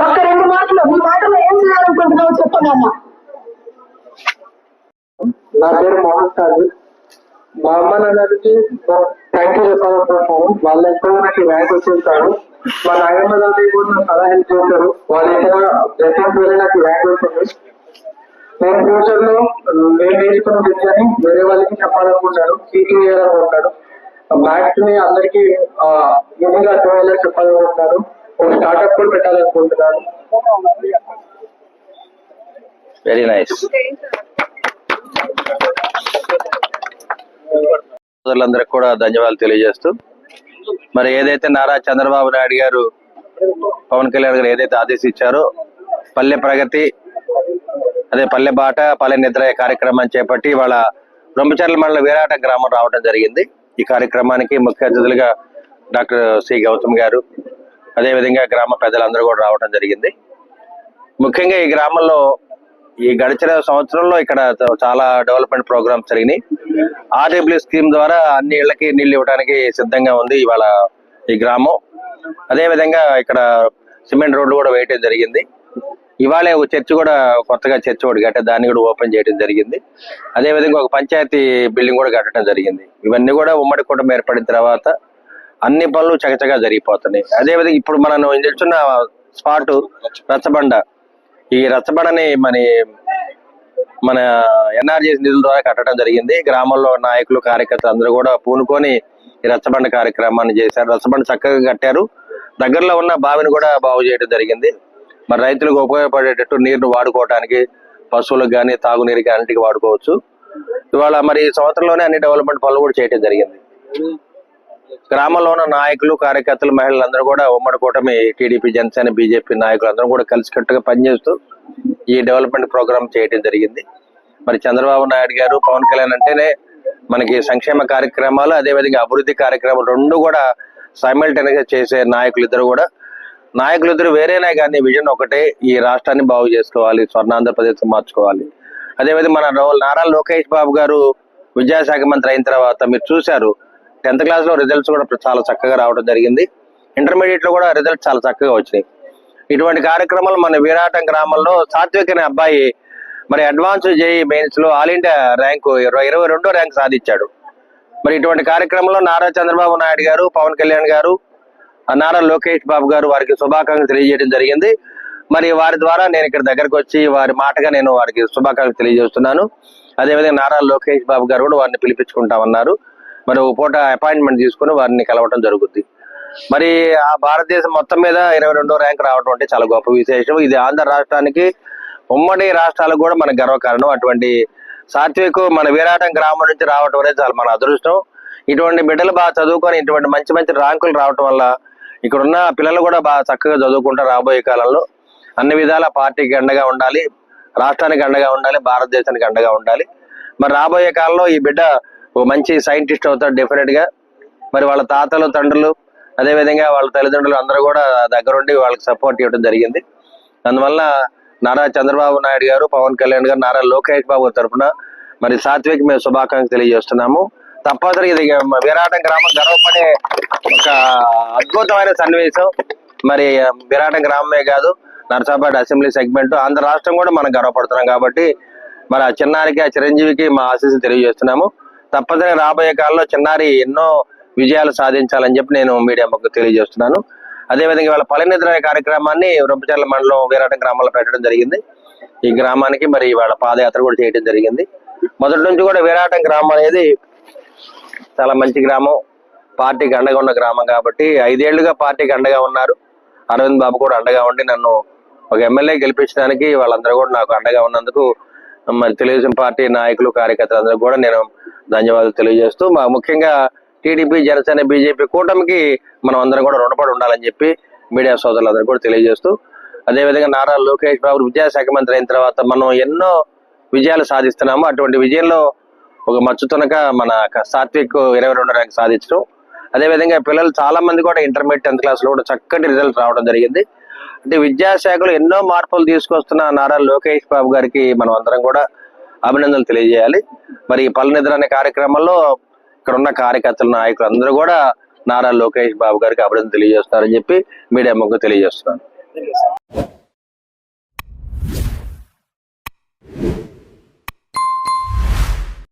ఒక్క రెండు మాటలు మీ మాటలు ఏం చేయాలనుకుంటున్నావు చెప్పండి అమ్మా. నా పేరు మోహన్ సార్. మా అమ్మ నాన్నకి థ్యాంక్ యూ చెప్పాలనుకుంటున్నాను. వాళ్ళు ఎక్కువ నాకు ర్యాంక్ వచ్చేస్తారు. మా నాయనమ్మ గారి కూడా చాలా హెల్ప్ చేశారు. వాళ్ళు ఇక్కడ రెఫరెన్స్ వల్ల నాకు ర్యాంక్ వచ్చింది. నేను ఫ్యూచర్ లో నేను నేర్చుకున్న విద్యని వేరే వాళ్ళకి చెప్పాలనుకుంటాను, టీచింగ్ చేయాలనుకుంటాను. మ్యాథ్స్ ని అందరికీ ఈజీగా అర్థమయ్యేలా చెప్పాలనుకుంటున్నాను. ఒక స్టార్ట్అప్ కూడా పెట్టాలనుకుంటున్నాను. Very nice. అందరికి కూడా ధన్యవాదాలు తెలియజేస్తూ, మరి ఏదైతే నారా చంద్రబాబు నాయుడు గారు పవన్ కళ్యాణ్ గారు ఏదైతే ఆదేశించారో పల్లె ప్రగతి అదే పల్లె బాట పల్లె నిద్ర కార్యక్రమాన్ని చేపట్టి వాళ్ళ రొంపిచెర్ల మండలం వీరాట గ్రామం రావడం జరిగింది. ఈ కార్యక్రమానికి ముఖ్య అతిథులుగా డాక్టర్ సి గౌతమ్ గారు, అదేవిధంగా గ్రామ పెద్దలందరూ కూడా రావడం జరిగింది. ముఖ్యంగా ఈ గ్రామంలో ఈ గడిచిన సంవత్సరంలో ఇక్కడ చాలా డెవలప్మెంట్ ప్రోగ్రామ్స్ జరిగినాయి. ఆర్డబ్ల్యూ స్కీమ్ ద్వారా అన్ని ఇళ్లకి నీళ్లు ఇవ్వడానికి సిద్ధంగా ఉంది ఇవాళ ఈ గ్రామం. అదేవిధంగా ఇక్కడ సిమెంట్ రోడ్లు కూడా వేయటం జరిగింది. ఇవాళే ఒక చర్చ్ కూడా కొత్తగా చర్చ్ ఒకటి కట్టే దాన్ని కూడా ఓపెన్ చేయడం జరిగింది. అదేవిధంగా ఒక పంచాయతీ బిల్డింగ్ కూడా కట్టడం జరిగింది. ఇవన్నీ కూడా ఉమ్మడి కుటుంబం ఏర్పడిన తర్వాత అన్ని పనులు చకచగా జరిగిపోతున్నాయి. అదేవిధంగా ఇప్పుడు మనం నిల్చున్న స్పాట్ రచ్చబండ. ఈ రచ్చబండని మన ఎన్ఆర్జీఎస్ నిధుల ద్వారా కట్టడం జరిగింది. గ్రామంలో నాయకులు కార్యకర్తలు అందరూ కూడా పూనుకొని ఈ రచ్చబండ కార్యక్రమాన్ని చేశారు. రచ్చబండ చక్కగా కట్టారు. దగ్గరలో ఉన్న బావిని కూడా బాగు చేయడం జరిగింది. మరి రైతులకు ఉపయోగపడేటట్టు నీరును వాడుకోవడానికి, పశువులకు కానీ తాగునీరుకి అన్నిటికీ వాడుకోవచ్చు. ఇవాళ మరి ఈ సంవత్సరంలోనే అన్ని డెవలప్మెంట్ పనులు కూడా చేయడం జరిగింది. గ్రామంలో ఉన్న నాయకులు కార్యకర్తలు మహిళలందరూ కూడా ఉమ్మడి కూటమి టీడీపీ జనసేన బీజేపీ నాయకులు అందరూ కూడా కలిసికట్టుగా పనిచేస్తూ ఈ డెవలప్మెంట్ ప్రోగ్రామ్ చేయడం జరిగింది. మరి చంద్రబాబు నాయుడు గారు పవన్ కళ్యాణ్ అంటేనే మనకి సంక్షేమ కార్యక్రమాలు అదేవిధంగా అభివృద్ధి కార్యక్రమాలు రెండు కూడా సైమల్టేనియస్ చేసే నాయకులిద్దరు వేరేనే కానీ విజన్ ఒకటే, ఈ రాష్ట్రాన్ని బాగు చేసుకోవాలి, స్వర్ణాంధ్రప్రదేశ్ మార్చుకోవాలి. అదేవిధంగా మన నారా లోకేష్ బాబు గారు విద్యాశాఖ మంత్రి అయిన తర్వాత మీరు చూశారు 10th క్లాస్ లో రిజల్ట్స్ కూడా చాలా చక్కగా రావడం జరిగింది. ఇంటర్మీడియట్ లో కూడా రిజల్ట్స్ చాలా చక్కగా వచ్చినాయి. ఇటువంటి కార్యక్రమాలు మన వీరాటం గ్రామంలో సాత్విక్ అనే అబ్బాయి మరి అడ్వాన్స్ జేఈ మెయిన్స్ లో ఆల్ ఇండియా ర్యాంకు 22వ ర్యాంక్ సాధించాడు. మరి ఇటువంటి కార్యక్రమంలో నారా చంద్రబాబు నాయుడు గారు, పవన్ కళ్యాణ్ గారు, నారా లోకేష్ బాబు గారు వారికి శుభాకాంక్షలు తెలియజేయడం జరిగింది. మరి వారి ద్వారా నేను ఇక్కడ దగ్గరకు వచ్చి వారి మాటగా నేను వారికి శుభాకాంక్షలు తెలియజేస్తున్నాను. అదేవిధంగా నారా లోకేష్ బాబు గారు కూడా వారిని పిలిపించుకుంటామన్నారు. మరి ఒక పూట అపాయింట్మెంట్ తీసుకుని వారిని కలవటం జరుగుతుంది. మరి ఆ భారతదేశం మొత్తం మీద 22వ ర్యాంక్ రావడం అంటే చాలా గొప్ప విశేషం. ఇది ఆంధ్ర రాష్ట్రానికి, ఉమ్మడి రాష్ట్రాలకు కూడా మన గర్వకారణం. అటువంటి సాత్విక్ మన వీరాటం గ్రామం నుంచి రావడం అనేది చాలా మన అదృష్టం. ఇటువంటి బిడ్డలు బాగా చదువుకొని ఇటువంటి మంచి మంచి ర్యాంకులు రావటం వల్ల ఇక్కడ ఉన్న పిల్లలు కూడా బాగా చక్కగా చదువుకుంటారు. రాబోయే కాలంలో అన్ని విధాల పార్టీకి అండగా ఉండాలి, రాష్ట్రానికి అండగా ఉండాలి, భారతదేశానికి అండగా ఉండాలి. మరి రాబోయే కాలంలో ఈ బిడ్డ ఓ మంచి సైంటిస్ట్ అవుతాడు డెఫినెట్ గా. మరి వాళ్ళ తాతలు తండ్రులు అదేవిధంగా వాళ్ళ తల్లిదండ్రులు అందరూ కూడా దగ్గరుండి వాళ్ళకి సపోర్ట్ ఇవ్వడం జరిగింది. అందువల్ల నారా చంద్రబాబు నాయుడు గారు, పవన్ కళ్యాణ్ గారు, నారా లోకేష్ బాబు తరఫున మరి సాత్విక్ మేము శుభాకాంక్షలు తెలియజేస్తున్నాము. తప్పనిసరి ఇది వీరాటం గ్రామం గర్వపడే ఒక అద్భుతమైన సన్నివేశం. మరి వీరాటం గ్రామమే కాదు, నర్సాపేట అసెంబ్లీ సెగ్మెంట్ ఆంధ్ర రాష్ట్రం కూడా మనం గర్వపడుతున్నాం. కాబట్టి మరి ఆ చిన్నారికి, ఆ చిరంజీవికి మా ఆశీస్సులు తెలియజేస్తున్నాము. తప్పనిసరిగా రాబోయే కాలంలో చిన్నారి ఎన్నో విజయాలు సాధించాలని చెప్పి నేను మీడియా ముఖంగా తెలియజేస్తున్నాను. అదేవిధంగా ఇవాళ పల్లెనిద్ర కార్యక్రమాన్ని రొంపిచెర్ల మండలం వీరాటం గ్రామంలో పెట్టడం జరిగింది. ఈ గ్రామానికి మరి ఇవాళ పాదయాత్ర కూడా చేయడం జరిగింది. మొదటి నుంచి కూడా వీరాటం గ్రామం అనేది చాలా మంచి గ్రామం, పార్టీకి అండగా ఉన్న గ్రామం. కాబట్టి 5 ఏళ్లుగా పార్టీకి అండగా ఉన్నారు. అరవింద్ బాబు కూడా అండగా ఉండి నన్ను ఒక ఎమ్మెల్యే గెలిపించడానికి వాళ్ళందరూ కూడా నాకు అండగా ఉన్నందుకు మరి తెలుగుదేశం పార్టీ నాయకులు కార్యకర్తలు అందరూ కూడా నేను ధన్యవాదాలు తెలియజేస్తూ, ముఖ్యంగా టీడీపీ జనసేన బీజేపీ కూటమికి మనం అందరం కూడా రుణపడి ఉండాలని చెప్పి మీడియా సోదరులందరూ కూడా తెలియజేస్తూ, అదేవిధంగా నారా లోకేష్ బాబు విద్యాశాఖ మంత్రి అయిన తర్వాత మనం ఎన్నో విజయాలు సాధిస్తున్నాము. అటువంటి విజయంలో ఒక మచ్చుతునక మన సాత్విక్ 22వ ర్యాంక్ సాధించడం, అదేవిధంగా పిల్లలు చాలా మంది కూడా ఇంటర్మీడియట్ 10th క్లాస్ లో కూడా చక్కటి రిజల్ట్ రావడం జరిగింది. అంటే విద్యాశాఖలో ఎన్నో మార్పులు తీసుకొస్తున్న నారా లోకేష్ బాబు గారికి మనం అందరం కూడా అభినందనలు తెలియజేయాలి. మరి పల్లెనిద్ర అనే కార్యక్రమంలో ఇక్కడ ఉన్న కార్యకర్తలు నాయకులు అందరూ కూడా నారా లోకేష్ బాబు గారికి అభినందన తెలియజేస్తున్నారని చెప్పి మీడియా ముఖంగా తెలియజేస్తున్నాను.